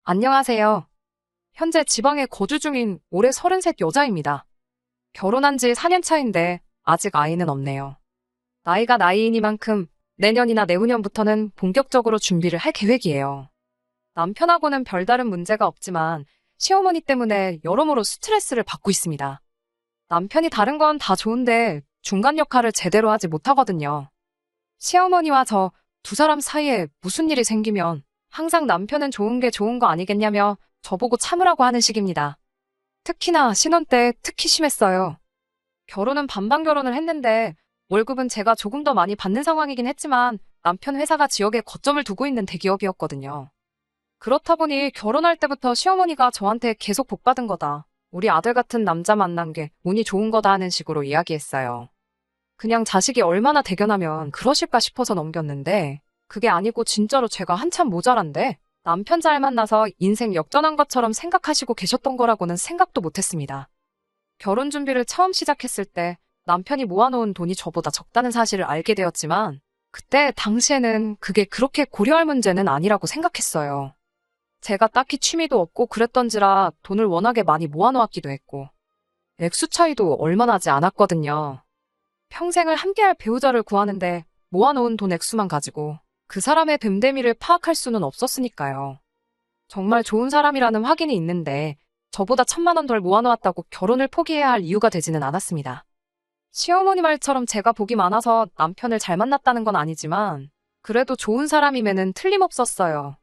안녕하세요. 현재 지방에 거주 중인 올해 33 여자입니다. 결혼한 지 4년 차인데 아직 아이는 없네요. 나이가 나이이니만큼 내년이나 내후년부터는 본격적으로 준비를 할 계획이에요. 남편하고는 별다른 문제가 없지만 시어머니 때문에 여러모로 스트레스를 받고 있습니다. 남편이 다른 건 다 좋은데 중간 역할을 제대로 하지 못하거든요. 시어머니와 저 두 사람 사이에 무슨 일이 생기면 항상 남편은 좋은 게 좋은 거 아니겠냐며 저보고 참으라고 하는 식입니다. 특히나 신혼 때 특히 심했어요. 결혼은 반반 결혼을 했는데 월급은 제가 조금 더 많이 받는 상황이긴 했지만 남편 회사가 지역에 거점을 두고 있는 대기업이었거든요. 그렇다 보니 결혼할 때부터 시어머니가 저한테 계속 복 받은 거다. 우리 아들 같은 남자 만난 게 운이 좋은 거다 하는 식으로 이야기했어요. 그냥 자식이 얼마나 대견하면 그러실까 싶어서 넘겼는데 그게 아니고 진짜로 제가 한참 모자란데 남편 잘 만나서 인생 역전한 것처럼 생각하시고 계셨던 거라고는 생각도 못했습니다. 결혼 준비를 처음 시작했을 때 남편이 모아놓은 돈이 저보다 적다는 사실을 알게 되었지만 그때 당시에는 그게 그렇게 고려할 문제는 아니라고 생각했어요. 제가 딱히 취미도 없고 그랬던지라 돈을 워낙에 많이 모아놓았기도 했고 액수 차이도 얼마 나지 않았거든요. 평생을 함께할 배우자를 구하는데 모아놓은 돈 액수만 가지고 그 사람의 됨됨이를 파악할 수는 없었으니까요. 정말 좋은 사람이라는 확인이 있는데 저보다 1,000만 원 덜 모아놓았다고 결혼을 포기해야 할 이유가 되지는 않았습니다. 시어머니 말처럼 제가 복이 많아서 남편을 잘 만났다는 건 아니지만 그래도 좋은 사람임에는 틀림없었어요.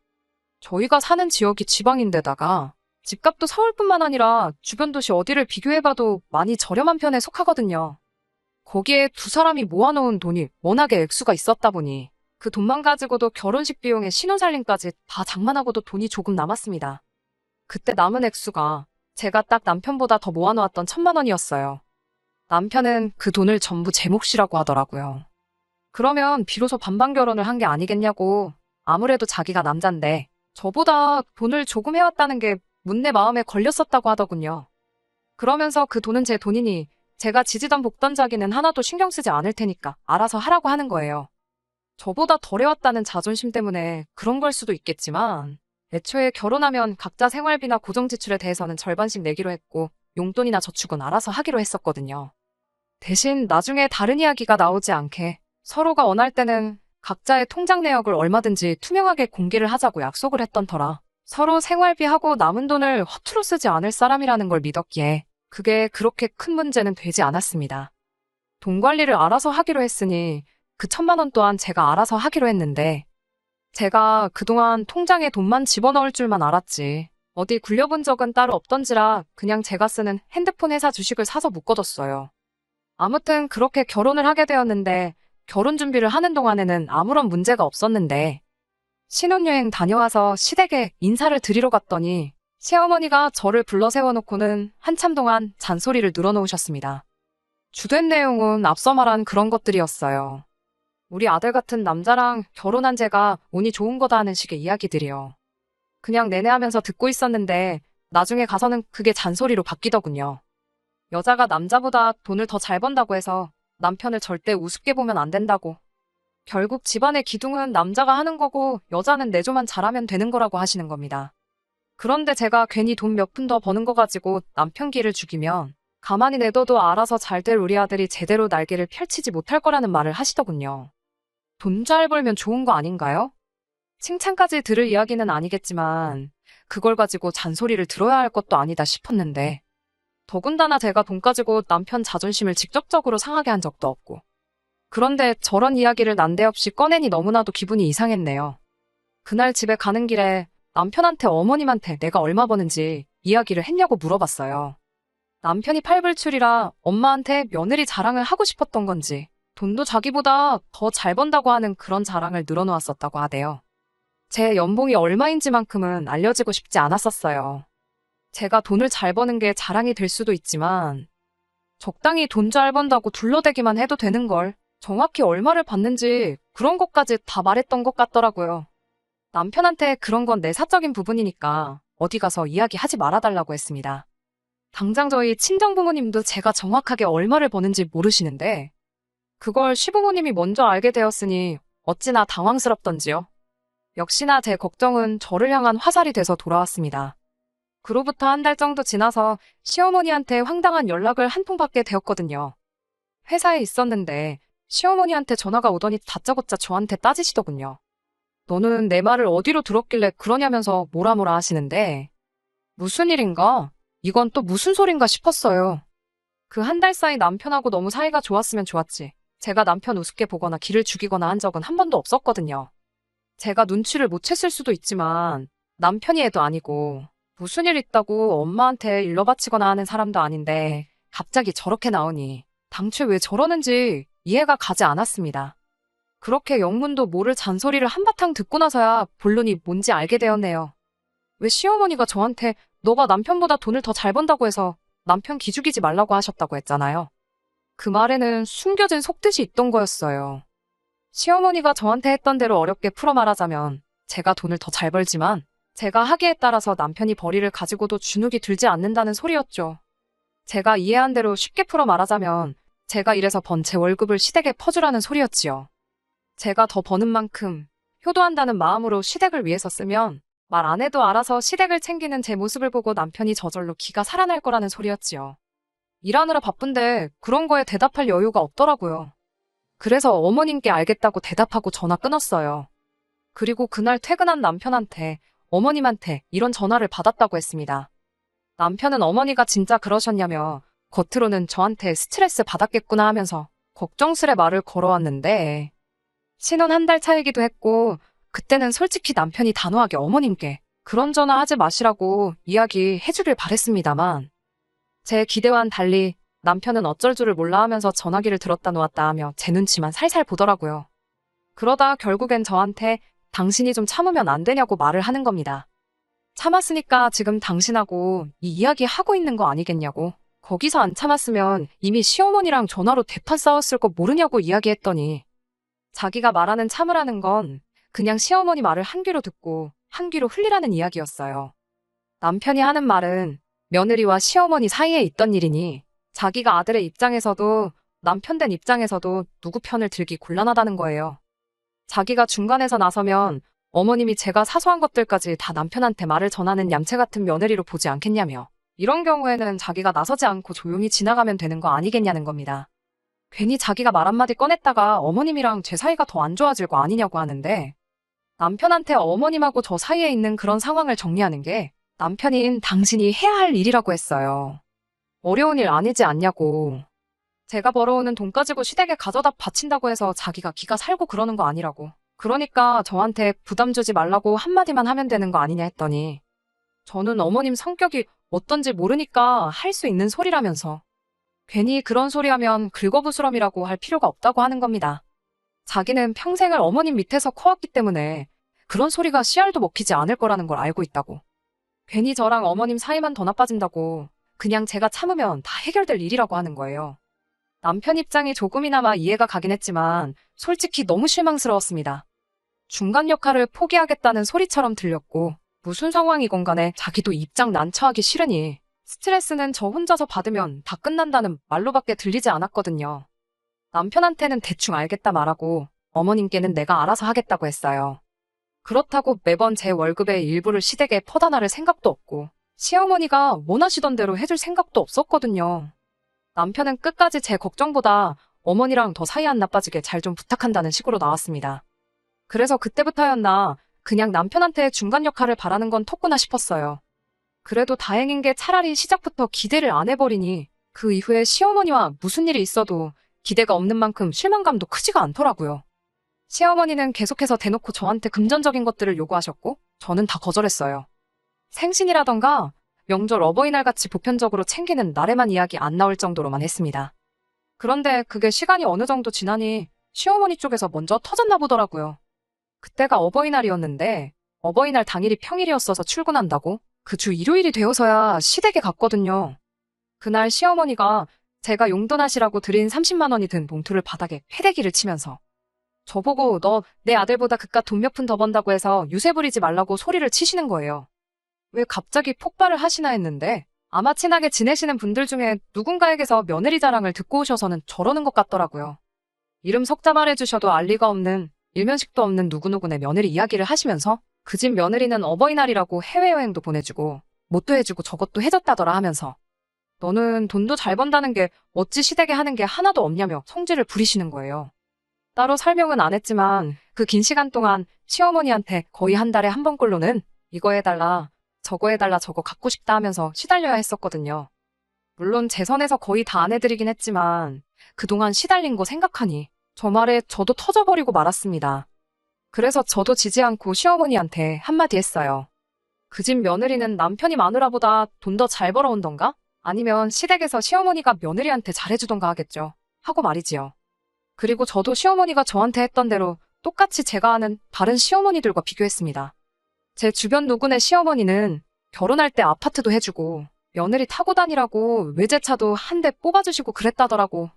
저희가 사는 지역이 지방인데다가 집값도 서울뿐만 아니라 주변 도시 어디를 비교해봐도 많이 저렴한 편에 속하거든요. 거기에 두 사람이 모아놓은 돈이 워낙에 액수가 있었다 보니 그 돈만 가지고도 결혼식 비용에 신혼살림까지 다 장만하고도 돈이 조금 남았습니다. 그때 남은 액수가 제가 딱 남편보다 더 모아놓았던 1,000만 원이었어요. 남편은 그 돈을 전부 제 몫이라고 하더라고요. 그러면 비로소 반반 결혼을 한 게 아니겠냐고. 아무래도 자기가 남잔데 저보다 돈을 조금 해왔다는 게 문내 마음에 걸렸었다고 하더군요. 그러면서 그 돈은 제 돈이니 제가 지지던 볶던 자기는 하나도 신경 쓰지 않을 테니까 알아서 하라고 하는 거예요. 저보다 덜 해왔다는 자존심 때문에 그런 걸 수도 있겠지만 애초에 결혼하면 각자 생활비나 고정지출에 대해서는 절반씩 내기로 했고 용돈이나 저축은 알아서 하기로 했었거든요. 대신 나중에 다른 이야기가 나오지 않게 서로가 원할 때는 각자의 통장 내역을 얼마든지 투명하게 공개를 하자고 약속을 했던 터라 서로 생활비하고 남은 돈을 허투루 쓰지 않을 사람이라는 걸 믿었기에 그게 그렇게 큰 문제는 되지 않았습니다. 돈 관리를 알아서 하기로 했으니 그 1,000만 원 또한 제가 알아서 하기로 했는데 제가 그동안 통장에 돈만 집어넣을 줄만 알았지 어디 굴려본 적은 따로 없던지라 그냥 제가 쓰는 핸드폰 회사 주식을 사서 묶어뒀어요. 아무튼 그렇게 결혼을 하게 되었는데 결혼 준비를 하는 동안에는 아무런 문제가 없었는데 신혼여행 다녀와서 시댁에 인사를 드리러 갔더니 시어머니가 저를 불러 세워놓고는 한참 동안 잔소리를 늘어놓으셨습니다. 주된 내용은 앞서 말한 그런 것들이었어요. 우리 아들 같은 남자랑 결혼한 제가 운이 좋은 거다 하는 식의 이야기들이요. 그냥 내내 하면서 듣고 있었는데 나중에 가서는 그게 잔소리로 바뀌더군요. 여자가 남자보다 돈을 더 잘 번다고 해서 남편을 절대 우습게 보면 안 된다고. 결국 집안의 기둥은 남자가 하는 거고 여자는 내조만 잘하면 되는 거라고 하시는 겁니다. 그런데 제가 괜히 돈 몇 푼 더 버는 거 가지고 남편 기를 죽이면 가만히 내둬도 알아서 잘 될 우리 아들이 제대로 날개를 펼치지 못할 거라는 말을 하시더군요. 돈 잘 벌면 좋은 거 아닌가요? 칭찬까지 들을 이야기는 아니겠지만 그걸 가지고 잔소리를 들어야 할 것도 아니다 싶었는데 더군다나 제가 돈 가지고 남편 자존심을 직접적으로 상하게 한 적도 없고 그런데 저런 이야기를 난데없이 꺼내니 너무나도 기분이 이상했네요. 그날 집에 가는 길에 남편한테 어머님한테 내가 얼마 버는지 이야기를 했냐고 물어봤어요. 남편이 팔불출이라 엄마한테 며느리 자랑을 하고 싶었던 건지 돈도 자기보다 더 잘 번다고 하는 그런 자랑을 늘어놓았었다고 하대요. 제 연봉이 얼마인지만큼은 알려지고 싶지 않았었어요. 제가 돈을 잘 버는 게 자랑이 될 수도 있지만 적당히 돈 잘 번다고 둘러대기만 해도 되는 걸 정확히 얼마를 받는지 그런 것까지 다 말했던 것 같더라고요. 남편한테 그런 건 내 사적인 부분이니까 어디 가서 이야기하지 말아달라고 했습니다. 당장 저희 친정부모님도 제가 정확하게 얼마를 버는지 모르시는데 그걸 시부모님이 먼저 알게 되었으니 어찌나 당황스럽던지요. 역시나 제 걱정은 저를 향한 화살이 돼서 돌아왔습니다. 그로부터 한 달 정도 지나서 시어머니한테 황당한 연락을 한 통 받게 되었거든요. 회사에 있었는데 시어머니한테 전화가 오더니 다짜고짜 저한테 따지시더군요. 너는 내 말을 어디로 들었길래 그러냐면서 뭐라 하시는데 무슨 일인가? 이건 또 무슨 소린가 싶었어요. 그 한 달 사이 남편하고 너무 사이가 좋았으면 좋았지. 제가 남편 우습게 보거나 기를 죽이거나 한 적은 한 번도 없었거든요. 제가 눈치를 못 챘을 수도 있지만 남편이 애도 아니고 무슨 일 있다고 엄마한테 일러 바치거나 하는 사람도 아닌데 갑자기 저렇게 나오니 당최 왜 저러는지 이해가 가지 않았습니다. 그렇게 영문도 모를 잔소리를 한바탕 듣고 나서야 본론이 뭔지 알게 되었네요. 왜 시어머니가 저한테 너가 남편보다 돈을 더 잘 번다고 해서 남편 기죽이지 말라고 하셨다고 했잖아요. 그 말에는 숨겨진 속뜻이 있던 거였어요. 시어머니가 저한테 했던 대로 어렵게 풀어 말하자면 제가 돈을 더 잘 벌지만 제가 하기에 따라서 남편이 벌이를 가지고도 주눅이 들지 않는다는 소리였죠. 제가 이해한 대로 쉽게 풀어 말하자면 제가 일해서 번 제 월급을 시댁에 퍼주라는 소리였지요. 제가 더 버는 만큼 효도한다는 마음으로 시댁을 위해서 쓰면 말 안 해도 알아서 시댁을 챙기는 제 모습을 보고 남편이 저절로 기가 살아날 거라는 소리였지요. 일하느라 바쁜데 그런 거에 대답할 여유가 없더라고요. 그래서 어머님께 알겠다고 대답하고 전화 끊었어요. 그리고 그날 퇴근한 남편한테 어머님한테 이런 전화를 받았다고 했습니다. 남편은 어머니가 진짜 그러셨냐며 겉으로는 저한테 스트레스 받았겠구나 하면서 걱정스레 말을 걸어왔는데 신혼 한 달 차이기도 했고 그때는 솔직히 남편이 단호하게 어머님께 그런 전화 하지 마시라고 이야기해 주길 바랬습니다만 제 기대와는 달리 남편은 어쩔 줄을 몰라 하면서 전화기를 들었다 놓았다 하며 제 눈치만 살살 보더라고요. 그러다 결국엔 저한테 당신이 좀 참으면 안 되냐고 말을 하는 겁니다. 참았으니까 지금 당신하고 이 이야기 하고 있는 거 아니겠냐고. 거기서 안 참았으면 이미 시어머니랑 전화로 대판 싸웠을 거 모르냐고 이야기했더니 자기가 말하는 참으라는 건 그냥 시어머니 말을 한 귀로 듣고 한 귀로 흘리라는 이야기였어요. 남편이 하는 말은 며느리와 시어머니 사이에 있던 일이니 자기가 아들의 입장에서도 남편 된 입장에서도 누구 편을 들기 곤란하다는 거예요. 자기가 중간에서 나서면 어머님이 제가 사소한 것들까지 다 남편한테 말을 전하는 얌체 같은 며느리로 보지 않겠냐며 이런 경우에는 자기가 나서지 않고 조용히 지나가면 되는 거 아니겠냐는 겁니다. 괜히 자기가 말 한마디 꺼냈다가 어머님이랑 제 사이가 더 안 좋아질 거 아니냐고 하는데 남편한테 어머님하고 저 사이에 있는 그런 상황을 정리하는 게 남편인 당신이 해야 할 일이라고 했어요. 어려운 일 아니지 않냐고. 제가 벌어오는 돈 가지고 시댁에 가져다 바친다고 해서 자기가 기가 살고 그러는 거 아니라고. 그러니까 저한테 부담 주지 말라고 한마디만 하면 되는 거 아니냐 했더니 저는 어머님 성격이 어떤지 모르니까 할 수 있는 소리라면서 괜히 그런 소리 하면 긁어부스럼이라고 할 필요가 없다고 하는 겁니다. 자기는 평생을 어머님 밑에서 커왔기 때문에 그런 소리가 씨알도 먹히지 않을 거라는 걸 알고 있다고. 괜히 저랑 어머님 사이만 더 나빠진다고 그냥 제가 참으면 다 해결될 일이라고 하는 거예요. 남편 입장이 조금이나마 이해가 가긴 했지만 솔직히 너무 실망스러웠습니다. 중간 역할을 포기하겠다는 소리처럼 들렸고 무슨 상황이건 간에 자기도 입장 난처하기 싫으니 스트레스는 저 혼자서 받으면 다 끝난다는 말로밖에 들리지 않았거든요. 남편한테는 대충 알겠다 말하고 어머님께는 내가 알아서 하겠다고 했어요. 그렇다고 매번 제 월급의 일부를 시댁에 퍼다 나를 생각도 없고 시어머니가 원하시던 대로 해줄 생각도 없었거든요. 남편은 끝까지 제 걱정보다 어머니랑 더 사이 안 나빠지게 잘 좀 부탁한다는 식으로 나왔습니다. 그래서 그때부터였나 그냥 남편한테 중간 역할을 바라는 건 텄구나 싶었어요. 그래도 다행인 게 차라리 시작부터 기대를 안 해버리니 그 이후에 시어머니와 무슨 일이 있어도 기대가 없는 만큼 실망감도 크지가 않더라고요. 시어머니는 계속해서 대놓고 저한테 금전적인 것들을 요구하셨고 저는 다 거절했어요. 생신이라던가 명절 어버이날 같이 보편적으로 챙기는 날에만 이야기 안 나올 정도로만 했습니다. 그런데 그게 시간이 어느 정도 지나니 시어머니 쪽에서 먼저 터졌나 보더라고요. 그때가 어버이날이었는데 어버이날 당일이 평일이었어서 출근한다고 그 주 일요일이 되어서야 시댁에 갔거든요. 그날 시어머니가 제가 용돈하시라고 드린 30만 원이 든 봉투를 바닥에 패대기를 치면서 저보고 너 내 아들보다 그깟 돈 몇 푼 더 번다고 해서 유세 부리지 말라고 소리를 치시는 거예요. 왜 갑자기 폭발을 하시나 했는데 아마 친하게 지내시는 분들 중에 누군가에게서 며느리 자랑을 듣고 오셔서는 저러는 것 같더라고요. 이름 석자 말해주셔도 알 리가 없는 일면식도 없는 누구누구네 며느리 이야기를 하시면서 그 집 며느리는 어버이날이라고 해외여행도 보내주고 뭣도 해주고 저것도 해줬다더라 하면서 너는 돈도 잘 번다는 게 어찌 시댁에 하는 게 하나도 없냐며 성질을 부리시는 거예요. 따로 설명은 안 했지만 그 긴 시간 동안 시어머니한테 거의 한 달에 한 번꼴로는 이거 해달라, 저거 해달라, 저거 갖고 싶다 하면서 시달려야 했었거든요. 물론 제 선에서 거의 다 안 해드리긴 했지만 그동안 시달린 거 생각하니 저 말에 저도 터져버리고 말았습니다. 그래서 저도 지지 않고 시어머니한테 한마디 했어요. 그 집 며느리는 남편이 마누라보다 돈 더 잘 벌어온던가? 아니면 시댁에서 시어머니가 며느리한테 잘해주던가 하겠죠. 하고 말이지요. 그리고 저도 시어머니가 저한테 했던 대로 똑같이 제가 아는 다른 시어머니들과 비교했습니다. 제 주변 누구네 시어머니는 결혼할 때 아파트도 해주고 며느리 타고 다니라고 외제차도 한 대 뽑아주시고 그랬다더라고.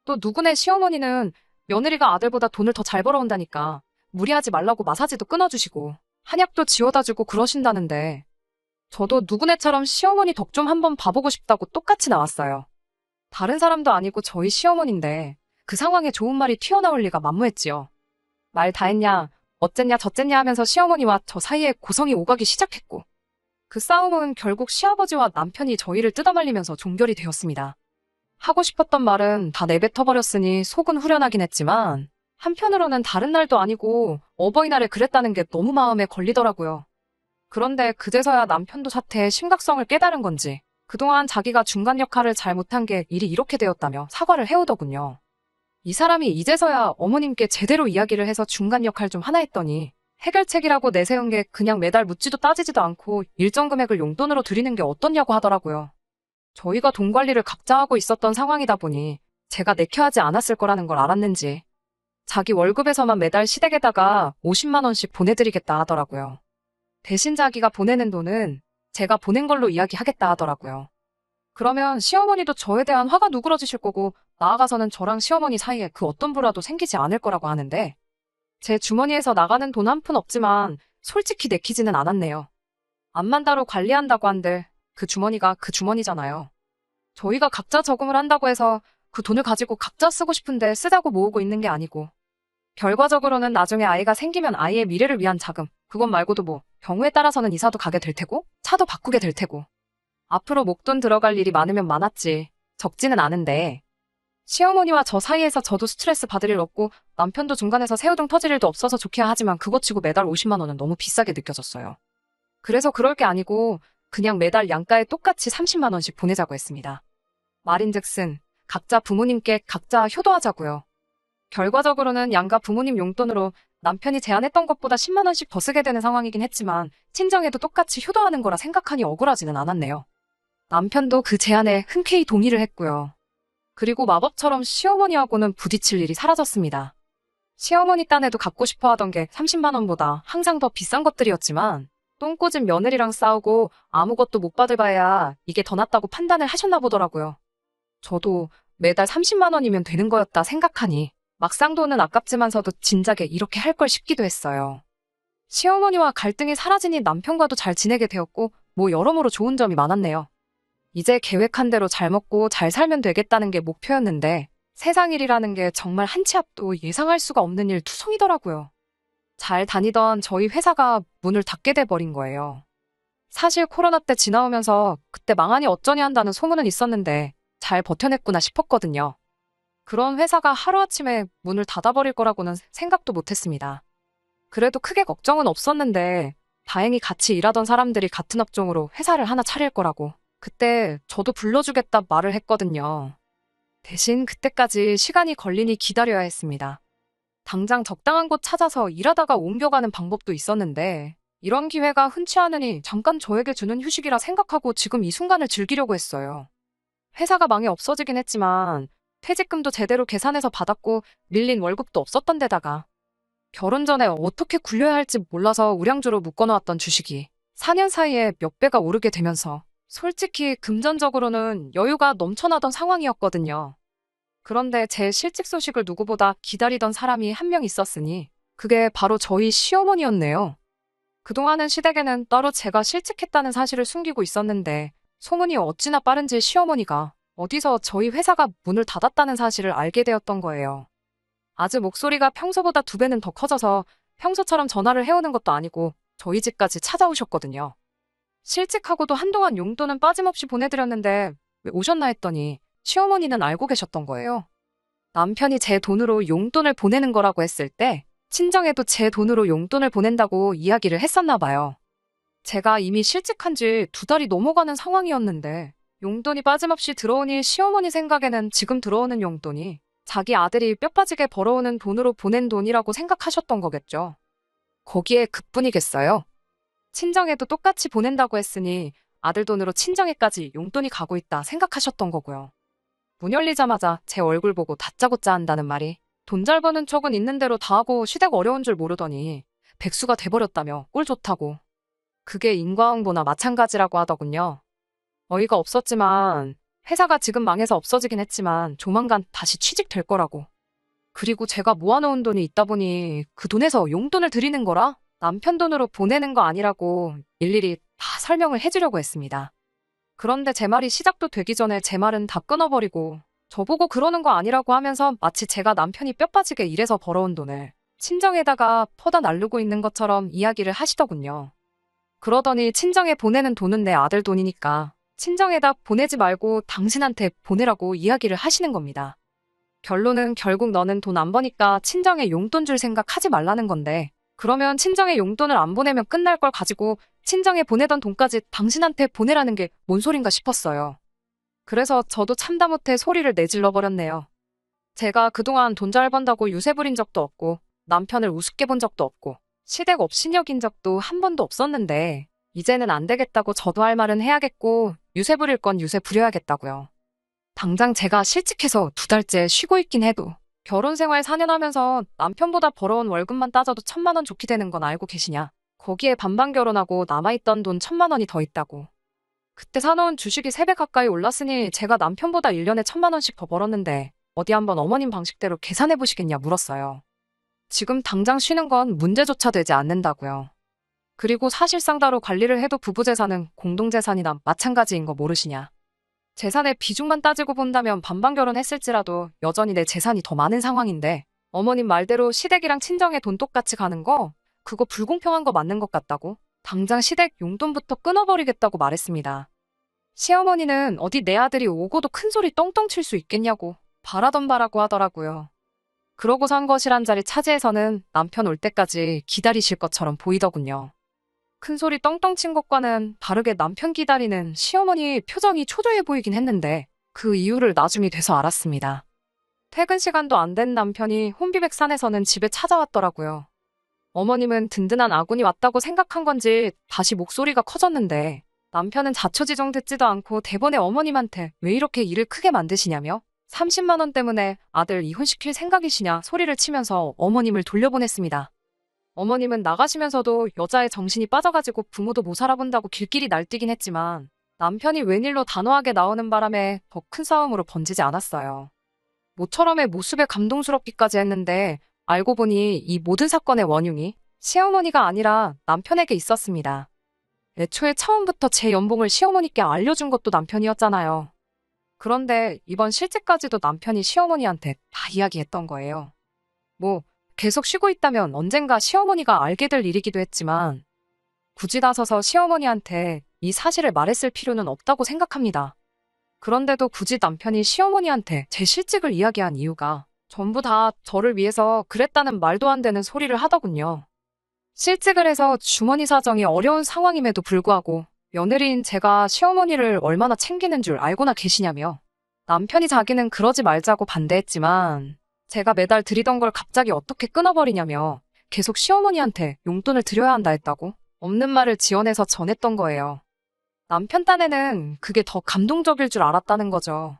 또 누구네 시어머니는 며느리가 아들보다 돈을 더 잘 벌어온다니까 무리하지 말라고 마사지도 끊어주시고 한약도 지워다주고 그러신다는데 저도 누구네처럼 시어머니 덕 좀 한번 봐보고 싶다고 똑같이 나왔어요. 다른 사람도 아니고 저희 시어머니인데 그 상황에 좋은 말이 튀어나올 리가 만무했지요. 말 다 했냐, 어쨌냐 저쨌냐 하면서 시어머니와 저 사이에 고성이 오가기 시작했고 그 싸움은 결국 시아버지와 남편이 저희를 뜯어말리면서 종결이 되었습니다. 하고 싶었던 말은 다 내뱉어버렸으니 속은 후련하긴 했지만 한편으로는 다른 날도 아니고 어버이날에 그랬다는 게 너무 마음에 걸리더라고요. 그런데 그제서야 남편도 사태의 심각성을 깨달은 건지 그동안 자기가 중간 역할을 잘 못한 게 일이 이렇게 되었다며 사과를 해오더군요. 이 사람이 이제서야 어머님께 제대로 이야기를 해서 중간 역할 좀 하나 했더니 해결책이라고 내세운 게 그냥 매달 묻지도 따지지도 않고 일정 금액을 용돈으로 드리는 게 어떻냐고 하더라고요. 저희가 돈 관리를 각자 하고 있었던 상황이다 보니 제가 내켜하지 않았을 거라는 걸 알았는지 자기 월급에서만 매달 시댁에다가 50만 원씩 보내드리겠다 하더라고요. 대신 자기가 보내는 돈은 제가 보낸 걸로 이야기하겠다 하더라고요. 그러면 시어머니도 저에 대한 화가 누그러지실 거고 나아가서는 저랑 시어머니 사이에 그 어떤 부라도 생기지 않을 거라고 하는데 제 주머니에서 나가는 돈 한 푼 없지만 솔직히 내키지는 않았네요. 암만다로 관리한다고 한들 그 주머니가 그 주머니잖아요. 저희가 각자 저금을 한다고 해서 그 돈을 가지고 각자 쓰고 싶은데 쓰자고 모으고 있는 게 아니고 결과적으로는 나중에 아이가 생기면 아이의 미래를 위한 자금, 그것 말고도 뭐 경우에 따라서는 이사도 가게 될 테고 차도 바꾸게 될 테고 앞으로 목돈 들어갈 일이 많으면 많았지 적지는 않은데 시어머니와 저 사이에서 저도 스트레스 받을 일 없고 남편도 중간에서 새우등 터질 일도 없어서 좋게야 하지만 그것 치고 매달 50만 원은 너무 비싸게 느껴졌어요. 그래서 그럴 게 아니고 그냥 매달 양가에 똑같이 30만 원씩 보내자고 했습니다. 말인즉슨 각자 부모님께 각자 효도하자고요. 결과적으로는 양가 부모님 용돈으로 남편이 제안했던 것보다 10만 원씩 더 쓰게 되는 상황이긴 했지만 친정에도 똑같이 효도하는 거라 생각하니 억울하지는 않았네요. 남편도 그 제안에 흔쾌히 동의를 했고요. 그리고 마법처럼 시어머니하고는 부딪힐 일이 사라졌습니다. 시어머니 딴에도 갖고 싶어 하던 게 30만 원보다 항상 더 비싼 것들이었지만 똥꼬집 며느리랑 싸우고 아무것도 못 받을 바에야 이게 더 낫다고 판단을 하셨나 보더라고요. 저도 매달 30만 원이면 되는 거였다 생각하니 막상 돈은 아깝지만서도 진작에 이렇게 할 걸 싶기도 했어요. 시어머니와 갈등이 사라지니 남편과도 잘 지내게 되었고 뭐 여러모로 좋은 점이 많았네요. 이제 계획한 대로 잘 먹고 잘 살면 되겠다는 게 목표였는데 세상 일이라는 게 정말 한 치 앞도 예상할 수가 없는 일 투성이더라고요. 잘 다니던 저희 회사가 문을 닫게 돼버린 거예요. 사실 코로나 때 지나오면서 그때 망하니 어쩌니 한다는 소문은 있었는데 잘 버텨냈구나 싶었거든요. 그런 회사가 하루아침에 문을 닫아버릴 거라고는 생각도 못했습니다. 그래도 크게 걱정은 없었는데 다행히 같이 일하던 사람들이 같은 업종으로 회사를 하나 차릴 거라고 그때 저도 불러주겠다 말을 했거든요. 대신 그때까지 시간이 걸리니 기다려야 했습니다. 당장 적당한 곳 찾아서 일하다가 옮겨가는 방법도 있었는데 이런 기회가 흔치 않으니 잠깐 저에게 주는 휴식이라 생각하고 지금 이 순간을 즐기려고 했어요. 회사가 망해 없어지긴 했지만 퇴직금도 제대로 계산해서 받았고 밀린 월급도 없었던 데다가 결혼 전에 어떻게 굴려야 할지 몰라서 우량주로 묶어놓았던 주식이 4년 사이에 몇 배가 오르게 되면서 솔직히 금전적으로는 여유가 넘쳐나던 상황이었거든요. 그런데 제 실직 소식을 누구보다 기다리던 사람이 한 명 있었으니 그게 바로 저희 시어머니였네요. 그동안은 시댁에는 따로 제가 실직했다는 사실을 숨기고 있었는데 소문이 어찌나 빠른지 시어머니가 어디서 저희 회사가 문을 닫았다는 사실을 알게 되었던 거예요. 아주 목소리가 평소보다 2배는 더 커져서 평소처럼 전화를 해오는 것도 아니고 저희 집까지 찾아오셨거든요. 실직하고도 한동안 용돈은 빠짐없이 보내드렸는데 왜 오셨나 했더니 시어머니는 알고 계셨던 거예요. 남편이 제 돈으로 용돈을 보내는 거라고 했을 때 친정에도 제 돈으로 용돈을 보낸다고 이야기를 했었나 봐요. 제가 이미 실직한 지 2달이 넘어가는 상황이었는데 용돈이 빠짐없이 들어오니 시어머니 생각에는 지금 들어오는 용돈이 자기 아들이 뼈 빠지게 벌어오는 돈으로 보낸 돈이라고 생각하셨던 거겠죠. 거기에 그뿐이겠어요. 친정에도 똑같이 보낸다고 했으니 아들 돈으로 친정에까지 용돈이 가고 있다 생각하셨던 거고요. 문 열리자마자 제 얼굴 보고 다짜고짜 한다는 말이 돈 잘 버는 척은 있는 대로 다 하고 시댁 어려운 줄 모르더니 백수가 돼버렸다며 꼴 좋다고. 그게 인과응보나 마찬가지라고 하더군요. 어이가 없었지만 회사가 지금 망해서 없어지긴 했지만 조만간 다시 취직될 거라고. 그리고 제가 모아놓은 돈이 있다 보니 그 돈에서 용돈을 드리는 거라 남편 돈으로 보내는 거 아니라고 일일이 다 설명을 해주려고 했습니다. 그런데 제 말이 시작도 되기 전에 제 말은 다 끊어버리고 저보고 그러는 거 아니라고 하면서 마치 제가 남편이 뼈 빠지게 일해서 벌어온 돈을 친정에다가 퍼다 날르고 있는 것처럼 이야기를 하시더군요. 그러더니 친정에 보내는 돈은 내 아들 돈이니까 친정에다 보내지 말고 당신한테 보내라고 이야기를 하시는 겁니다. 결론은 결국 너는 돈 안 버니까 친정에 용돈 줄 생각 하지 말라는 건데 그러면 친정에 용돈을 안 보내면 끝날 걸 가지고 친정에 보내던 돈까지 당신한테 보내라는 게 뭔 소린가 싶었어요. 그래서 저도 참다 못해 소리를 내질러 버렸네요. 제가 그동안 돈 잘 번다고 유세 부린 적도 없고 남편을 우습게 본 적도 없고 시댁 업신 여긴 적도 한 번도 없었는데 이제는 안 되겠다고 저도 할 말은 해야겠고 유세 부릴 건 유세 부려야겠다고요. 당장 제가 실직해서 2달째 쉬고 있긴 해도 결혼 생활 4년 하면서 남편보다 벌어온 월급만 따져도 1,000만 원 좋게 되는 건 알고 계시냐? 거기에 반반 결혼하고 남아있던 돈 1,000만 원이 더 있다고. 그때 사놓은 주식이 3배 가까이 올랐으니 제가 남편보다 1년에 1,000만 원씩 더 벌었는데 어디 한번 어머님 방식대로 계산해보시겠냐 물었어요. 지금 당장 쉬는 건 문제조차 되지 않는다고요. 그리고 사실상 따로 관리를 해도 부부재산은 공동재산이나 마찬가지인 거 모르시냐. 재산의 비중만 따지고 본다면 반반 결혼했을지라도 여전히 내 재산이 더 많은 상황인데 어머님 말대로 시댁이랑 친정에 돈 똑같이 가는 거 그거 불공평한 거 맞는 것 같다고 당장 시댁 용돈부터 끊어버리겠다고 말했습니다. 시어머니는 어디 내 아들이 오고도 큰 소리 똥똥 칠 수 있겠냐고 바라던 바라고 하더라고요. 그러고서 한 거실 자리 차지해서는 남편 올 때까지 기다리실 것처럼 보이더군요. 큰 소리 떵떵 친 것과는 다르게 남편 기다리는 시어머니 표정이 초조해 보이긴 했는데 그 이유를 나중이 돼서 알았습니다. 퇴근 시간도 안 된 남편이 혼비백산에서는 집에 찾아왔더라고요. 어머님은 든든한 아군이 왔다고 생각한 건지 다시 목소리가 커졌는데 남편은 자초지종 듣지도 않고 대번에 어머님한테 왜 이렇게 일을 크게 만드시냐며 30만 원 때문에 아들 이혼시킬 생각이시냐 소리를 치면서 어머님을 돌려보냈습니다. 어머님은 나가시면서도 여자의 정신이 빠져가지고 부모도 못 살아본다고 길길이 날뛰긴 했지만 남편이 웬일로 단호하게 나오는 바람에 더 큰 싸움으로 번지지 않았어요. 모처럼의 모습에 감동스럽기까지 했는데 알고 보니 이 모든 사건의 원흉이 시어머니가 아니라 남편에게 있었습니다. 애초에 처음부터 제 연봉을 시어머니께 알려준 것도 남편이었잖아요. 그런데 이번 실직까지도 남편이 시어머니한테 다 이야기했던 거예요. 계속 쉬고 있다면 언젠가 시어머니가 알게 될 일이기도 했지만 굳이 나서서 시어머니한테 이 사실을 말했을 필요는 없다고 생각합니다. 그런데도 굳이 남편이 시어머니한테 제 실직을 이야기한 이유가 전부 다 저를 위해서 그랬다는 말도 안 되는 소리를 하더군요. 실직을 해서 주머니 사정이 어려운 상황임에도 불구하고 며느리인 제가 시어머니를 얼마나 챙기는 줄 알고나 계시냐며 남편이 자기는 그러지 말자고 반대했지만 제가 매달 드리던 걸 갑자기 어떻게 끊어버리냐며 계속 시어머니한테 용돈을 드려야 한다 했다고 없는 말을 지어내서 전했던 거예요. 남편 딴에는 그게 더 감동적일 줄 알았다는 거죠.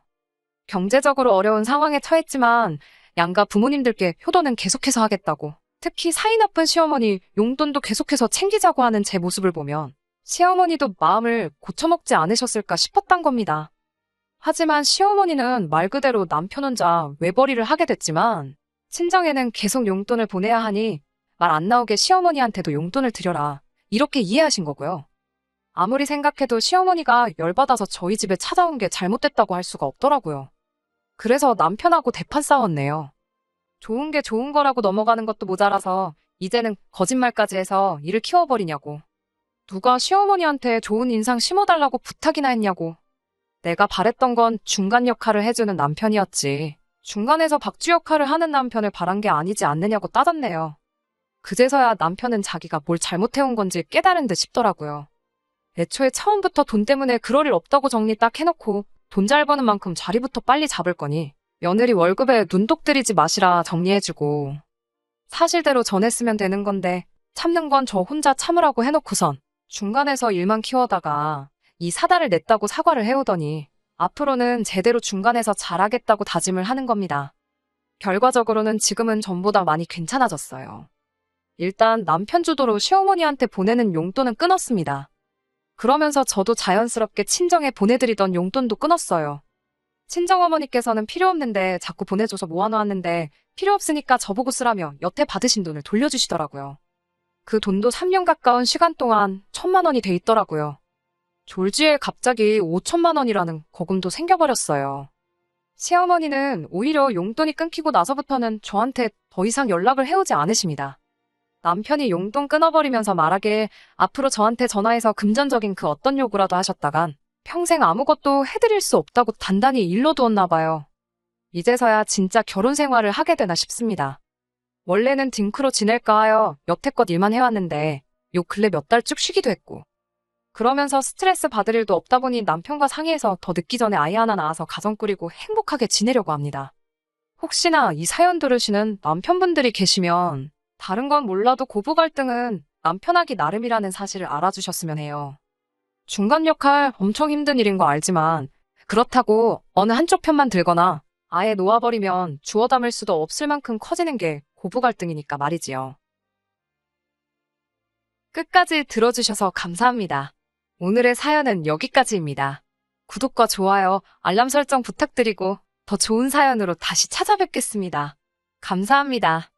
경제적으로 어려운 상황에 처했지만 양가 부모님들께 효도는 계속해서 하겠다고 특히 사이 나쁜 시어머니 용돈도 계속해서 챙기자고 하는 제 모습을 보면 시어머니도 마음을 고쳐먹지 않으셨을까 싶었단 겁니다. 하지만 시어머니는 말 그대로 남편 혼자 외벌이를 하게 됐지만 친정에는 계속 용돈을 보내야 하니 말 안 나오게 시어머니한테도 용돈을 드려라 이렇게 이해하신 거고요. 아무리 생각해도 시어머니가 열받아서 저희 집에 찾아온 게 잘못됐다고 할 수가 없더라고요. 그래서 남편하고 대판 싸웠네요. 좋은 게 좋은 거라고 넘어가는 것도 모자라서 이제는 거짓말까지 해서 일을 키워버리냐고. 누가 시어머니한테 좋은 인상 심어달라고 부탁이나 했냐고. 내가 바랬던 건 중간 역할을 해주는 남편이었지. 중간에서 박쥐 역할을 하는 남편을 바란 게 아니지 않느냐고 따졌네요. 그제서야 남편은 자기가 뭘 잘못해온 건지 깨달은 듯 싶더라고요. 애초에 처음부터 돈 때문에 그럴 일 없다고 정리 딱 해놓고 돈 잘 버는 만큼 자리부터 빨리 잡을 거니 며느리 월급에 눈독 들이지 마시라 정리해주고 사실대로 전했으면 되는 건데 참는 건 저 혼자 참으라고 해놓고선 중간에서 일만 키워다가 이 사달을 냈다고 사과를 해오더니 앞으로는 제대로 중간에서 잘하겠다고 다짐을 하는 겁니다. 결과적으로는 지금은 전보다 많이 괜찮아졌어요. 일단 남편 주도로 시어머니한테 보내는 용돈은 끊었습니다. 그러면서 저도 자연스럽게 친정에 보내드리던 용돈도 끊었어요. 친정어머니께서는 필요 없는데 자꾸 보내줘서 모아놓았는데 필요 없으니까 저보고 쓰라며 여태 받으신 돈을 돌려주시더라고요. 그 돈도 3년 가까운 시간 동안 1,000만 원이 돼 있더라고요. 졸지에 갑자기 5천만 원이라는 거금도 생겨버렸어요. 시어머니는 오히려 용돈이 끊기고 나서부터는 저한테 더 이상 연락을 해오지 않으십니다. 남편이 용돈 끊어버리면서 말하길 앞으로 저한테 전화해서 금전적인 그 어떤 요구라도 하셨다간 평생 아무것도 해드릴 수 없다고 단단히 일러두었나 봐요. 이제서야 진짜 결혼 생활을 하게 되나 싶습니다. 원래는 딩크로 지낼까 하여 여태껏 일만 해왔는데 요 근래 몇 달 쭉 쉬기도 했고 그러면서 스트레스 받을 일도 없다 보니 남편과 상의해서 더 늦기 전에 아이 하나 낳아서 가정 꾸리고 행복하게 지내려고 합니다. 혹시나 이 사연 들으시는 남편분들이 계시면 다른 건 몰라도 고부 갈등은 남편하기 나름이라는 사실을 알아주셨으면 해요. 중간 역할 엄청 힘든 일인 거 알지만 그렇다고 어느 한쪽 편만 들거나 아예 놓아버리면 주워 담을 수도 없을 만큼 커지는 게 고부 갈등이니까 말이지요. 끝까지 들어주셔서 감사합니다. 오늘의 사연은 여기까지입니다. 구독과 좋아요, 알람 설정 부탁드리고 더 좋은 사연으로 다시 찾아뵙겠습니다. 감사합니다.